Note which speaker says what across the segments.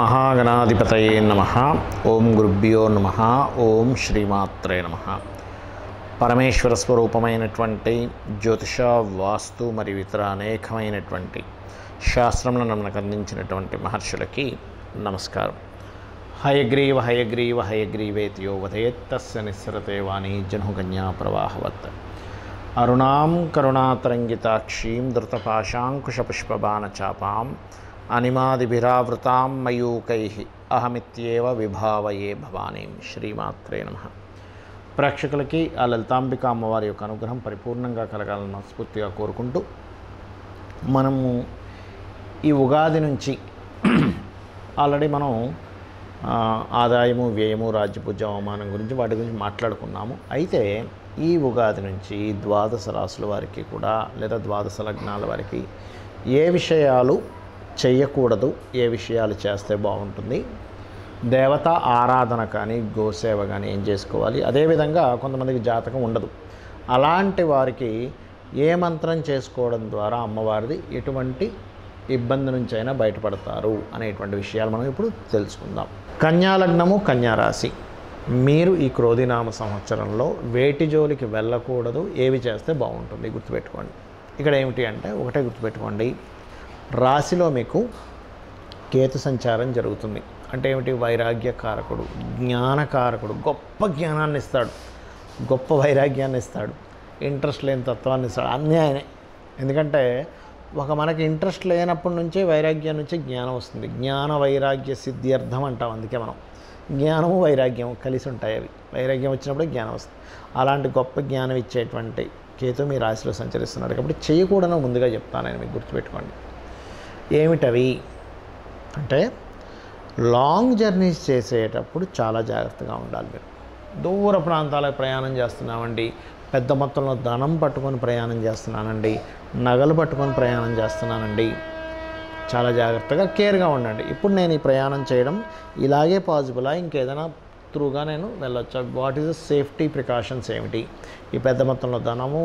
Speaker 1: మహాగణాధిపతయే నమః. ఓం గురుభ్యో నమః. ఓం శ్రీమాత్రే నమః. పరమేశ్వర స్వరూపమైనటువంటి జ్యోతిష, వాస్తు మరియు ఇతర అనేకమైనటువంటి శాస్త్రములను మనకు అందించినటువంటి మహర్షులకి నమస్కారం. హయగ్రీవ హయగ్రీవ హయగ్రీవేతి యో వదేత్ తస్య నిస్సరతే వాణీ జనుకన్యా ప్రవాహవత్. అరుణాం కరుణాతరంగితాక్షీం ధృతపాశాంకుశపుష్పబాణచాపాం అనిమాదిభిరావృతాం మయూకైః అహమిత్యేవ విభావయే భవానీం. శ్రీమాత్రే నమః. ప్రేక్షకులకి ఆ లలితాంబిక అమ్మవారి యొక్క అనుగ్రహం పరిపూర్ణంగా కలగాలని మనస్ఫూర్తిగా కోరుకుంటూ, మనము ఈ ఉగాది నుంచి ఆల్రెడీ మనం ఆదాయము, వ్యయము, రాజ్యపూజ్య, అవమానం గురించి వాటి గురించి మాట్లాడుకున్నాము. అయితే ఈ ఉగాది నుంచి ద్వాదశ రాశుల వారికి కూడా, లేదా ద్వాదశ లగ్నాల వారికి ఏ విషయాలు చేయకూడదు, ఏ విషయాలు చేస్తే బాగుంటుంది, దేవతా ఆరాధన కానీ గోసేవ కానీ ఏం చేసుకోవాలి, అదేవిధంగా కొంతమందికి జాతకం ఉండదు, అలాంటి వారికి ఏ మంత్రం చేసుకోవడం ద్వారా అమ్మవారిది ఎటువంటి ఇబ్బంది నుంచి అయినా బయటపడతారు అనేటువంటి విషయాలు మనం ఇప్పుడు తెలుసుకుందాం. కన్యా లగ్నము, కన్యా రాశి, మీరు ఈ క్రోధినామ సంవత్సరంలో వేటి జోలికి వెళ్ళకూడదు, ఏవి చేస్తే బాగుంటుంది గుర్తుపెట్టుకోండి. ఇక్కడ ఏమిటి అంటే, ఒకటే గుర్తుపెట్టుకోండి, రాశిలో మీకు కేతు సంచారం జరుగుతుంది. అంటే ఏమిటి? వైరాగ్యకారకుడు, జ్ఞానకారకుడు, గొప్ప జ్ఞానాన్ని ఇస్తాడు, గొప్ప వైరాగ్యాన్ని ఇస్తాడు, ఇంట్రెస్ట్ లేని తత్వాన్ని ఇస్తాడు, అన్నీ ఆయనే. ఎందుకంటే మనకి ఇంట్రెస్ట్ లేనప్పటి నుంచే వైరాగ్యం నుంచి జ్ఞానం వస్తుంది. జ్ఞాన వైరాగ్య సిద్ధ్యర్థం అంటాం. అందుకే మనం జ్ఞానము వైరాగ్యము కలిసి ఉంటాయి. అవి వైరాగ్యం వచ్చినప్పుడే జ్ఞానం వస్తుంది. అలాంటి గొప్ప జ్ఞానం ఇచ్చేటువంటి కేతు మీ రాశిలో సంచరిస్తున్నాడు. కాబట్టి చేయకూడదు ముందుగా చెప్తాను నేను, మీకు గుర్తుపెట్టుకోండి. ఏమిటవి అంటే, లాంగ్ జర్నీస్ చేసేటప్పుడు చాలా జాగ్రత్తగా ఉండాలి. మీరు దూర ప్రాంతాలకు ప్రయాణం చేస్తున్నామండి, పెద్ద మొత్తంలో ధనం పట్టుకొని ప్రయాణం చేస్తున్నానండి, నగలు పట్టుకొని ప్రయాణం చేస్తున్నానండి, చాలా జాగ్రత్తగా కేర్గా ఉండండి. ఇప్పుడు నేను ఈ ప్రయాణం చేయడం ఇలాగే పాసిబులా, ఇంకేదైనా త్రూగా నేను వెళ్ళొచ్చా, what is the safety precautions ఏమిటి, ఈ పెద్ద మొత్తంలో ధనము,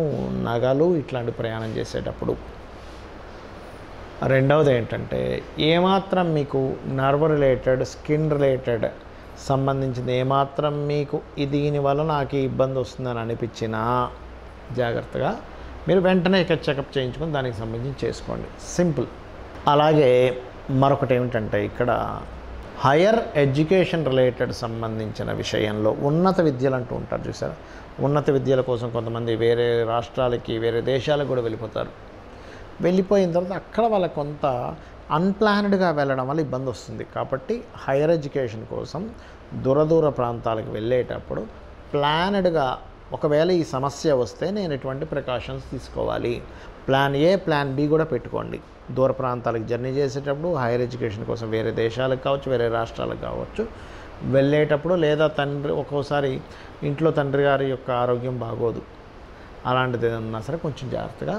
Speaker 1: నగలు ఇట్లాంటి ప్రయాణం చేసేటప్పుడు. రెండవది ఏంటంటే, ఏమాత్రం మీకు నర్వ్ రిలేటెడ్, స్కిన్ రిలేటెడ్ సంబంధించింది ఏమాత్రం మీకు దీనివల్ల నాకు ఇబ్బంది వస్తుందని అనిపించినా జాగ్రత్తగా మీరు వెంటనే చెకప్ చేయించుకొని దానికి సంబంధించి చేసుకోండి. సింపుల్. అలాగే మరొకటి ఏమిటంటే, ఇక్కడ హయ్యర్ ఎడ్యుకేషన్ రిలేటెడ్ సంబంధించిన విషయంలో ఉన్నత విద్యలు అంటూ ఉంటారు చూసారా, ఉన్నత విద్యల కోసం కొంతమంది వేరే రాష్ట్రాలకి, వేరే దేశాలకు కూడా వెళ్ళిపోతారు. వెళ్ళిపోయిన తర్వాత అక్కడ వాళ్ళకి కొంత అన్ప్లాన్డ్గా వెళ్ళడం వల్ల ఇబ్బంది వస్తుంది. కాబట్టి హైయర్ ఎడ్యుకేషన్ కోసం దూర ప్రాంతాలకు వెళ్ళేటప్పుడు ప్లానెడ్గా, ఒకవేళ ఈ సమస్య వస్తే నేను ఎటువంటి ప్రికాషన్స్ తీసుకోవాలి, ప్లాన్ ఏ, ప్లాన్ బి కూడా పెట్టుకోండి. దూర ప్రాంతాలకు జర్నీ చేసేటప్పుడు, హైయర్ ఎడ్యుకేషన్ కోసం వేరే దేశాలకు కావచ్చు, వేరే రాష్ట్రాలకు కావచ్చు వెళ్ళేటప్పుడు, లేదా ఒక్కోసారి ఇంట్లో తండ్రి గారి యొక్క ఆరోగ్యం బాగోదు, అలాంటిది ఏదన్నా సరే కొంచెం జాగ్రత్తగా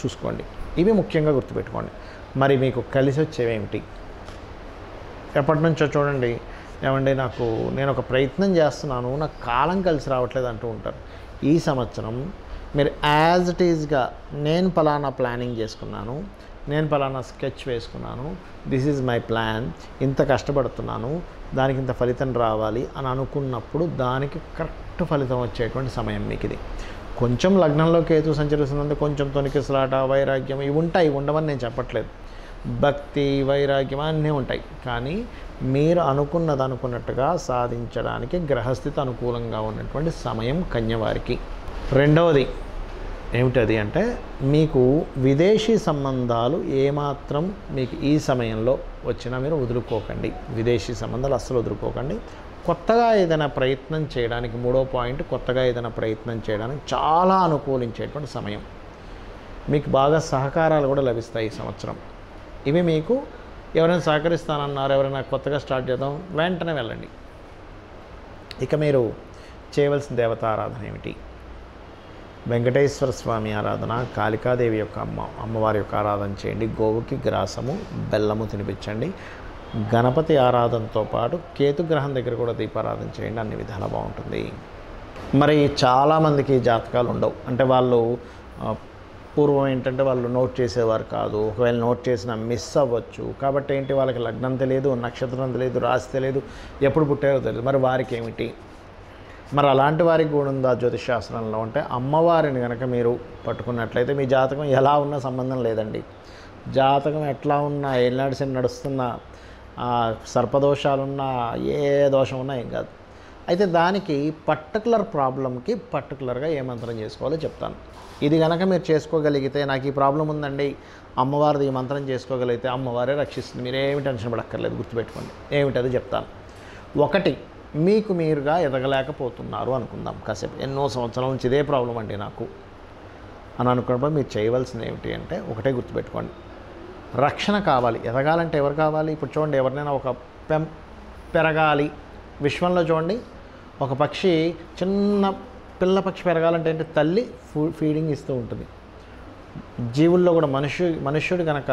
Speaker 1: చూసుకోండి. ఇవి ముఖ్యంగా గుర్తుపెట్టుకోండి. మరి మీకు కలిసి వచ్చేవేమిటి? ఎప్పటి నుంచో చూడండి, ఏమండి నేను ఒక ప్రయత్నం చేస్తున్నాను, నాకు కాలం కలిసి రావట్లేదు అంటూ ఉంటారు. ఈ సంవత్సరం మీరు యాజ్ ఇట్ ఈజ్గా, నేను పలానా ప్లానింగ్ చేసుకున్నాను, నేను పలానా స్కెచ్ వేసుకున్నాను, దిస్ ఈజ్ మై ప్లాన్, ఇంత కష్టపడుతున్నాను, దానికి ఇంత ఫలితం రావాలి అని అనుకున్నప్పుడు దానికి కరెక్ట్ ఫలితం వచ్చేటువంటి సమయం మీకు ఇది. కొంచెం లగ్నంలో కేతు సంచరిస్తున్నందుకు కొంచెం తొణికిసలాట, వైరాగ్యం ఇవి ఉంటాయి, ఉండవని నేను చెప్పట్లేదు. భక్తి, వైరాగ్యం అన్నీ ఉంటాయి. కానీ మీరు అనుకున్నట్టుగా సాధించడానికి గ్రహస్థితి అనుకూలంగా ఉన్నటువంటి సమయం కన్యవారికి. రెండవది ఏమిటది అంటే, మీకు విదేశీ సంబంధాలు ఏమాత్రం మీకు ఈ సమయంలో వచ్చినా మీరు వదులుకోకండి. విదేశీ సంబంధాలు అస్సలు వదులుకోకండి. కొత్తగా ఏదైనా ప్రయత్నం చేయడానికి, మూడో పాయింట్, కొత్తగా ఏదైనా ప్రయత్నం చేయడానికి చాలా అనుకూలించేటువంటి సమయం. మీకు బాగా సహకారాలు కూడా లభిస్తాయి ఈ సంవత్సరం. ఇవి మీకు ఎవరైనా సహకరిస్తానన్నారు, ఎవరైనా కొత్తగా స్టార్ట్ చేద్దాం, వెంటనే వెళ్ళండి. ఇక మీరు చేయవలసిన దేవతా ఆరాధన ఏమిటి? వెంకటేశ్వర స్వామి ఆరాధన, కాళికాదేవి యొక్క అమ్మవారి యొక్క ఆరాధన చేయండి. గోవుకి గ్రాసము, బెల్లము తినిపించండి. గణపతి ఆరాధనతో పాటు కేతుగ్రహం దగ్గర కూడా దీపారాధన చేయండి. అన్ని విధాలా బాగుంటుంది. మరి చాలామందికి జాతకాలు ఉండవు, అంటే వాళ్ళు పూర్వం ఏంటంటే వాళ్ళు నోట్ చేసేవారు కాదు, ఒకవేళ నోట్ చేసినా మిస్ అవ్వచ్చు. కాబట్టి ఏంటి, వాళ్ళకి లగ్నం తెలియదు, నక్షత్రం తెలియదు, రాశి తెలియదు, ఎప్పుడు పుట్టారో తెలియదు. మరి వారికి ఏమిటి? మరి అలాంటి వారికి కూడా ఉందా జ్యోతిష్ శాస్త్రంలో అంటే, అమ్మవారిని కనుక మీరు పట్టుకున్నట్లయితే మీ జాతకం ఎలా ఉన్నా సంబంధం లేదండి. జాతకం ఎట్లా ఉన్నా, ఏళ్ళనాడు శని నడుస్తున్నా, సర్పదోషాలున్నా, ఏ దోషం ఉన్నా ఏం కాదు. అయితే దానికి పర్టికులర్ ప్రాబ్లంకి పర్టికులర్గా ఏ మంత్రం చేసుకోవాలో చెప్తాను. ఇది కనుక మీరు చేసుకోగలిగితే, నాకు ఈ ప్రాబ్లం ఉందండి, అమ్మవారిది ఈ మంత్రం చేసుకోగలిగితే అమ్మవారే రక్షిస్తుంది, మీరేమి టెన్షన్ పడక్కర్లేదు. గుర్తుపెట్టుకోండి, ఏమిటది చెప్తాను. ఒకటి, మీకు మీరుగా ఎదగలేకపోతున్నారు అనుకుందాం. కాసేపు ఎన్నో సంవత్సరాల నుంచి ఇదే ప్రాబ్లం అండి నాకు అని అనుకున్నప్పుడు మీరు చేయవలసింది ఏమిటి అంటే, ఒకటే గుర్తుపెట్టుకోండి, రక్షణ కావాలి. ఎదగాలంటే ఎవరు కావాలి? ఇప్పుడు చూడండి, ఎవరినైనా ఒక పెరగాలి, విశ్వంలో చూడండి, ఒక పక్షి, చిన్న పిల్ల పక్షి పెరగాలంటే ఏంటి, తల్లి ఫీడింగ్ ఇస్తూ ఉంటుంది. జీవుల్లో కూడా మనుష్యుడు కనుక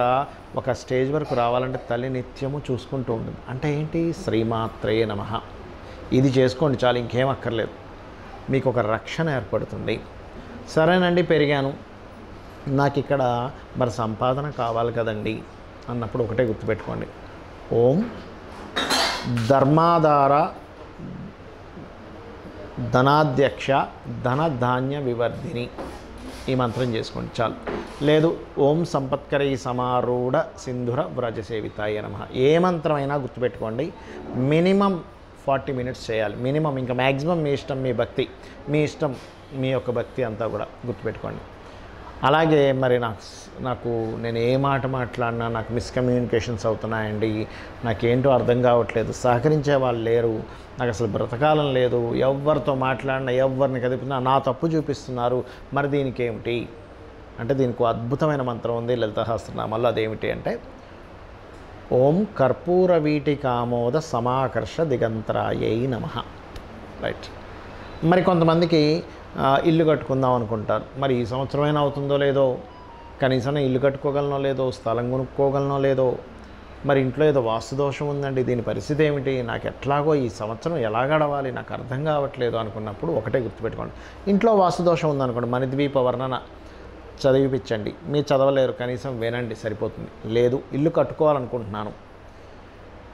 Speaker 1: ఒక స్టేజ్ వరకు రావాలంటే తల్లి నిత్యము చూసుకుంటూ ఉంటుంది. అంటే ఏంటి, శ్రీమాత్రే నమః, ఇది చేసుకోండి చాలు, ఇంకేం అక్కర్లేదు. మీకు ఒక రక్షణ ఏర్పడుతుంది. సరేనండి, పెరిగాను, నాకు ఇక్కడ మరి సంపాదన కావాలి కదండి అన్నప్పుడు ఒకటే గుర్తుపెట్టుకోండి, ఓం ధర్మాధార ధనాధ్యక్ష ధనధాన్య వివర్ధిని, ఈ మంత్రం చేసుకోండి చాలు. లేదు, ఓం సంపత్కరై సమారూఢ సింధుర వ్రజసేవితాయ నమః, ఏ మంత్రమైనా గుర్తుపెట్టుకోండి. మినిమం 40 మినిట్స్ చేయాలి మినిమం. ఇంకా మ్యాక్సిమం మీ ఇష్టం, మీ భక్తి మీ ఇష్టం, మీ యొక్క భక్తి అంతా కూడా గుర్తుపెట్టుకోండి. అలాగే మరి నాకు నేను ఏ మాట మాట్లాడినా నాకు మిస్కమ్యూనికేషన్స్ అవుతున్నాయండి, నాకేంటో అర్థం కావట్లేదు, సహకరించే వాళ్ళు లేరు, నాకు అసలు బ్రతకాలం లేదు, ఎవరితో మాట్లాడినా ఎవరిని కదిపినా నా తప్పు చూపిస్తున్నారు, మరి దీనికి ఏమిటి అంటే, దీనికి అద్భుతమైన మంత్రం ఉంది లలితా సహస్రనామాల్లో. అదేమిటి అంటే, ఓం కర్పూర వీటికామోద సమాకర్ష దిగంతరాయై నమః. రైట్. మరి కొంతమందికి ఇల్లు కట్టుకుందాం అనుకుంటారు. మరి ఈ సంవత్సరమైనా అవుతుందో లేదో, కనీసం ఇల్లు కట్టుకోగలనో లేదో, స్థలం కొనుక్కోగలనో లేదో, మరి ఇంట్లో ఏదో వాస్తుదోషం ఉందండి, దీని పరిస్థితి ఏమిటి, నాకు ఎట్లాగో ఈ సంవత్సరం ఎలా గడవాలి, నాకు అర్థం కావట్లేదు అనుకున్నప్పుడు ఒకటే గుర్తుపెట్టుకోండి, ఇంట్లో వాస్తుదోషం ఉందనుకోండి, మణిద్వీప వర్ణన చదివిపించండి. మీరు చదవలేరు, కనీసం వినండి, సరిపోతుంది. లేదు, ఇల్లు కట్టుకోవాలనుకుంటున్నాను,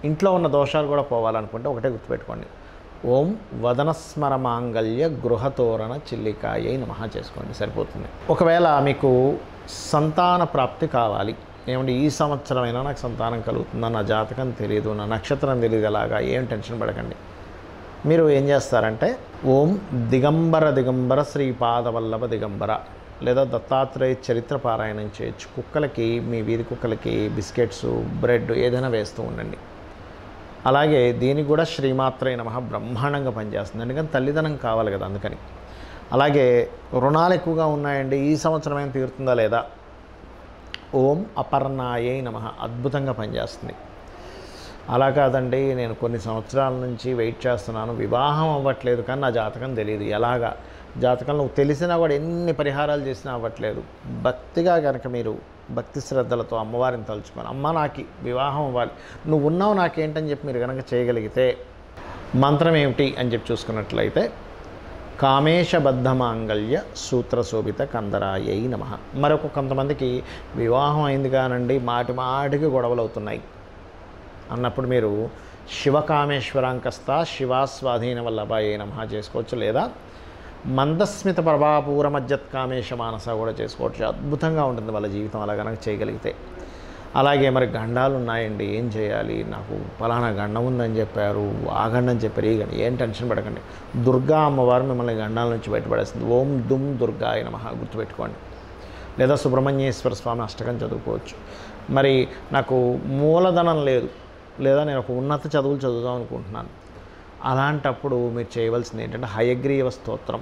Speaker 1: ఇంట్లో ఉన్న దోషాలు కూడా పోవాలనుకుంటే ఒకటే గుర్తుపెట్టుకోండి, ఓం వదనస్మర మాంగళ్య గృహతోరణ చిల్లికాయై నమః చేసుకోండి, సరిపోతుంది. ఒకవేళ మీకు సంతాన ప్రాప్తి కావాలి, ఏమంటే ఈ సంవత్సరమైనా నాకు సంతానం కలుగుతుందా, నా జాతకం తెలియదు, నా నక్షత్రం తెలియదు, అలాగా ఏం టెన్షన్ పడకండి. మీరు ఏం చేస్తారంటే, ఓం దిగంబర దిగంబర శ్రీపాదవల్లభ దిగంబర, లేదా దత్తాత్రేయ చరిత్ర పారాయణం చేయొచ్చు. కుక్కలకి, మీ వీధి కుక్కలకి బిస్కెట్స్, బ్రెడ్ ఏదైనా వేస్తూ ఉండండి. అలాగే దీనికి కూడా శ్రీమాత్రే నమః బ్రహ్మాండంగా పనిచేస్తుంది, ఎందుకంటే తల్లిదనం కావాలి కదా, అందుకని. అలాగే రుణాలు ఎక్కువగా ఉన్నాయండి, ఈ సంవత్సరమైనా తీరుతుందా లేదా, ఓం అపర్ణాయై నమః, అద్భుతంగా పనిచేస్తుంది. అలా కాదండి, నేను కొన్ని సంవత్సరాల నుంచి వెయిట్ చేస్తున్నాను, వివాహం అవ్వట్లేదు, కానీ నా జాతకం తెలియదు, ఎలాగా, జాతకంలో తెలిసినా కూడా ఎన్ని పరిహారాలు చేసినా అవ్వట్లేదు. భక్తిగా కనుక మీరు భక్తి శ్రద్ధలతో అమ్మవారిని తలుచుకొని, అమ్మ నాకు వివాహం అవ్వాలి, నువ్వు ఉన్నావు నాకేంటని చెప్పి మీరు కనుక చేయగలిగితే, మంత్రం ఏమిటి అని చెప్పి చూసుకున్నట్లయితే, కామేశబద్ధ మాంగళ్య సూత్రశోభిత కందరాయై నమః. మరొక కొంతమందికి వివాహం అయింది కానండి, మాటికి గొడవలు అవుతున్నాయి అన్నప్పుడు మీరు శివకామేశ్వరాంకస్త శివాస్వాధీన వల్లభాయై నమః చేసుకోవచ్చు. లేదా మందస్మిత ప్రభాపూర మజ్జత్ కామేశ మానస కూడా చేసుకోవచ్చు. అద్భుతంగా ఉంటుంది వాళ్ళ జీవితం అలా కనుక చేయగలిగితే. అలాగే మరి గండాలు ఉన్నాయండి, ఏం చేయాలి, నాకు ఫలానా గండం ఉందని చెప్పారు, ఆ గండం చెప్పారు, ఈ గండం, ఏం టెన్షన్ పడకండి, దుర్గా అమ్మవారు మిమ్మల్ని గండాల నుంచి బయటపడేస్తుంది. ఓం దుమ్ దుర్గాయ నమః గుర్తుపెట్టుకోండి. లేదా సుబ్రహ్మణ్యేశ్వర స్వామి అష్టకం చదువుకోవచ్చు. మరి నాకు మూలధనం లేదు, లేదా నేను ఒక ఉన్నత చదువులు చదువుదాం అనుకుంటున్నాను, అలాంటప్పుడు మీరు చేయవలసింది ఏంటంటే హయగ్రీవ స్తోత్రం,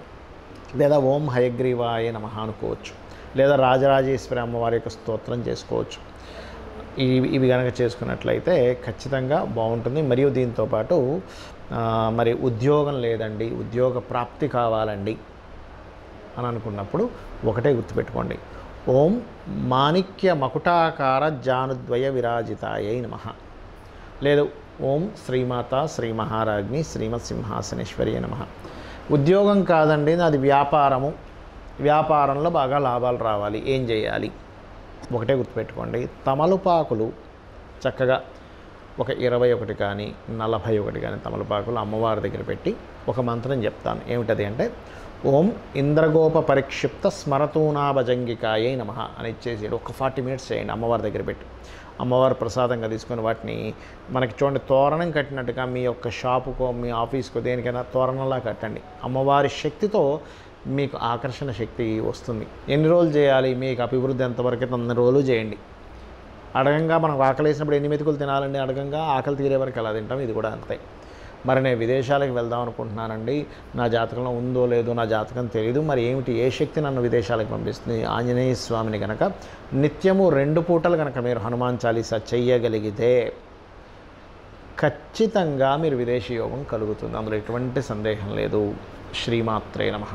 Speaker 1: లేదా ఓం హయగ్రీవాయ నమః అనుకోవచ్చు. లేదా రాజరాజేశ్వరి అమ్మవారి యొక్క స్తోత్రం చేసుకోవచ్చు. ఇవి కనుక చేసుకున్నట్లయితే ఖచ్చితంగా బాగుంటుంది. మరియు దీంతోపాటు మరి ఉద్యోగం లేదండి, ఉద్యోగ ప్రాప్తి కావాలండి అని అనుకున్నప్పుడు ఒకటే గుర్తుపెట్టుకోండి, ఓం మాణిక్య మకుటాకార జానుద్వయ విరాజితాయై నమః. లేదు ఓం శ్రీమాత శ్రీ మహారాజ్ని శ్రీమత్ సింహాసనేశ్వరి నమః. ఉద్యోగం కాదండి, నాది వ్యాపారము, వ్యాపారంలో బాగా లాభాలు రావాలి. ఏం చేయాలి? ఒకటే గుర్తుపెట్టుకోండి, తమలపాకులు చక్కగా ఒక 21 కానీ 41 కానీ తమలపాకులు అమ్మవారి దగ్గర పెట్టి ఒక మంత్రం చెప్తాను. ఏమిటది అంటే, ఓం ఇంద్రగోప పరిక్షిప్త స్మరతూనా భజంగికాయై నమః అని ఇచ్చేసి ఒక 40 మినిట్స్ చేయండి అమ్మవారి దగ్గర పెట్టి. అమ్మవారి ప్రసాదంగా తీసుకొని వాటిని మనకి చూడండి తోరణం కట్టినట్టుగా మీ యొక్క షాపుకో మీ ఆఫీస్కో దేనికైనా తోరణంలా కట్టండి. అమ్మవారి శక్తితో మీకు ఆకర్షణ శక్తి వస్తుంది. ఎన్ని రోజులు చేయాలి? మీకు అభివృద్ధి ఎంతవరకు అయితే అన్ని రోజులు చేయండి. అడగంగా మనకు ఆకలి వేసినప్పుడు ఎన్ని మెతుకులు తినాలండి? అడగంగా ఆకలి తీరే వరకు ఎలా తింటాం, ఇది కూడా అంతే. మరి నేను విదేశాలకు వెళ్దాం అనుకుంటున్నానండి, నా జాతకంలో ఉందో లేదో నా జాతకం తెలియదు, మరి ఏమిటి, ఏ శక్తి నన్ను విదేశాలకు పంపిస్తుంది? ఆంజనేయ స్వామిని కనుక నిత్యము 2 పూటలు కనుక మీరు హనుమాన్ చాలీసా చెయ్యగలిగితే ఖచ్చితంగా మీరు విదేశీ యోగం కలుగుతుంది. అందులో ఎటువంటి సందేహం లేదు. శ్రీమాత్రే నమః.